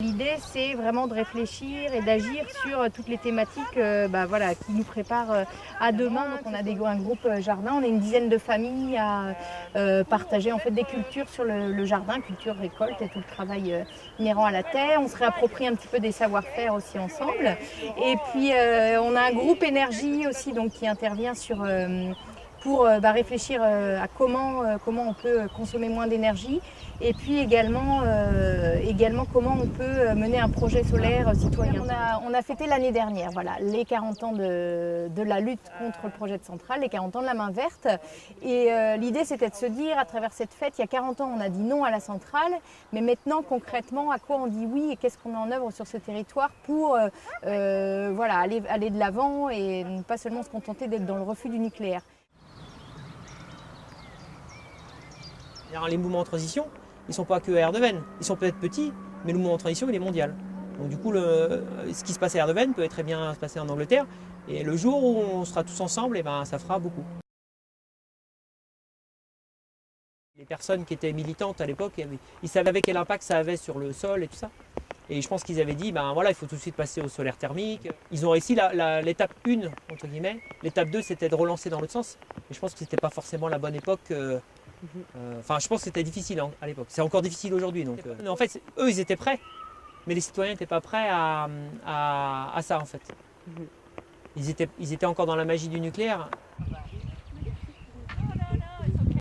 L'idée, c'est vraiment de réfléchir et d'agir sur toutes les thématiques voilà, qui nous préparent à demain. Donc, on a un groupe jardin, on est une dizaine de familles à partager en fait, des cultures sur le jardin, culture, récolte et tout le travail inhérent à la terre. On se réapproprie un petit peu des savoir-faire aussi ensemble. Et puis, on a un groupe énergie aussi donc, qui intervient pour réfléchir à comment on peut consommer moins d'énergie et puis également comment on peut mener un projet solaire citoyen. On a fêté l'année dernière voilà, les 40 ans de la lutte contre le projet de centrale, les 40 ans de la main verte. Et l'idée c'était de se dire, à travers cette fête, il y a 40 ans on a dit non à la centrale, mais maintenant concrètement à quoi on dit oui et qu'est-ce qu'on met en œuvre sur ce territoire pour voilà, aller de l'avant et ne pas seulement se contenter d'être dans le refus du nucléaire. Les mouvements en transition, ils ne sont pas que à Erdeven. Ils sont peut-être petits, mais le mouvement en transition, il est mondial. Donc du coup, ce qui se passe à Erdeven peut très bien se passer en Angleterre. Et le jour où on sera tous ensemble, ça fera beaucoup. Les personnes qui étaient militantes à l'époque, ils savaient quel impact ça avait sur le sol et tout ça. Et je pense qu'ils avaient dit, voilà, il faut tout de suite passer au solaire thermique. Ils ont réussi l'étape 1, entre guillemets. L'étape 2, c'était de relancer dans l'autre sens. Mais je pense que ce n'était pas forcément la bonne époque. Enfin, je pense que c'était difficile à l'époque. C'est encore difficile aujourd'hui. En fait, eux, ils étaient prêts, mais les citoyens n'étaient pas prêts à ça, en fait. Ils étaient encore dans la magie du nucléaire.